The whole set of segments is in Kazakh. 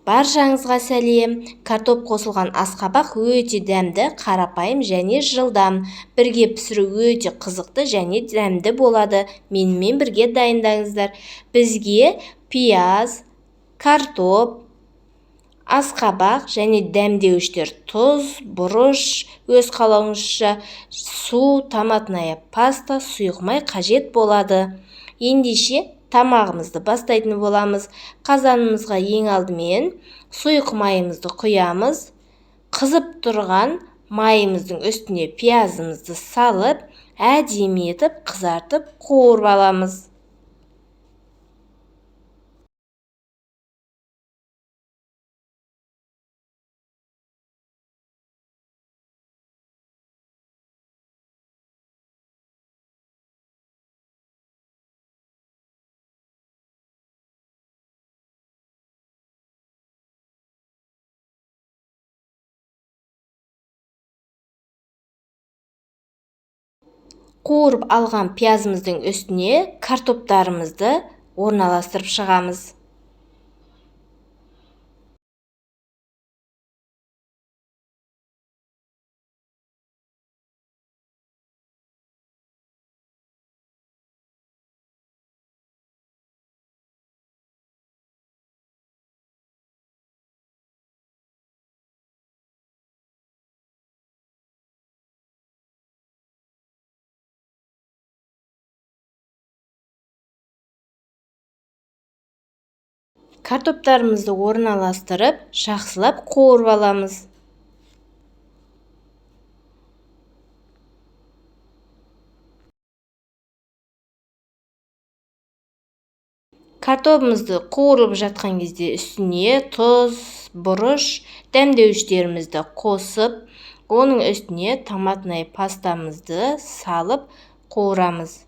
Баршаңызға сәлем. Картоп қосылған асқабақ өте дәмді, қарапайым және жылдам. Бірге пісіру өте қызықты және дәмді болады. Менімен бірге дайындаңыздар. Бізге пияз, картоп, асқабақ және дәмдеуіштер, тұз, бұрыш, өз қалауыңызша, су, томатная паста, сұйық май қажет болады. Ендеше тамағымызды бастайтын боламыз. Қазанымызға ең алдымен сұйық майымызды құямыз. Қызып тұрған майымыздың үстіне пиязымызды салып, әдемі етіп қызартып қуырып аламыз. Қуырып алған пиязымыздың үстіне картоптарымызды орналастырып шығамыз. Картоптарымызды орналастырып, жақсылап қуырып аламыз. Картопымызды қуырып жатқан кезде үстіне тұз, бұрыш, дәмдеуіштерімізді қосып, оның үстіне томатная пастамызды салып қуырамыз.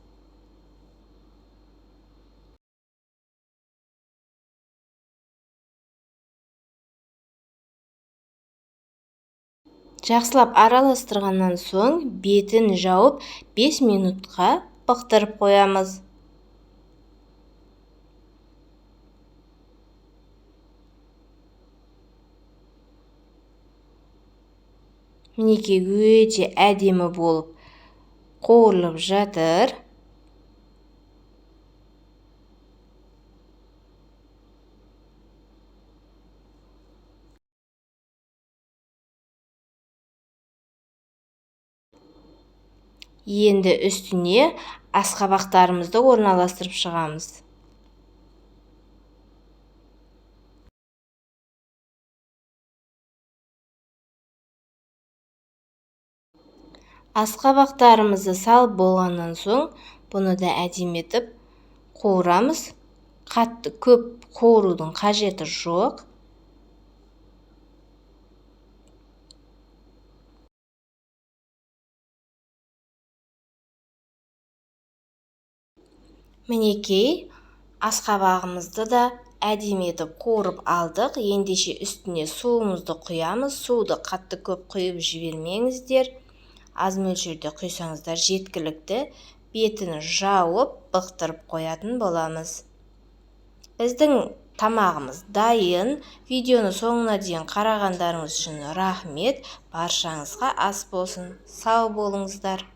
Жақсылап араластырғаннан соң бетін жауып 5 минутқа бұқтырып қоямыз. Мінекей өте әдемі болып қуырылып жатыр. Енді үстіне асқабақтарымызды орналастырып шығамыз. Асқабақтарымызды салып болғаннан соң, бұны да әдемі етіп қуырамыз. Қатты көп қуырудың қажеті жоқ. Мінекей, асқабағымызды да әдемі етіп қуырып алдық. Ендеше үстіне суымызды құямыз. Суды қатты көп құйып жібермеңіздер. Аз мөлшерде құйсаңыздар жеткілікті. Бетін жауып, бұқтырып қоятын боламыз. Біздің тамағымыз дайын. Видеоны соңына дейін қарағандарыңыз үшін рахмет. Баршаңызға ас болсын. Сау болыңыздар.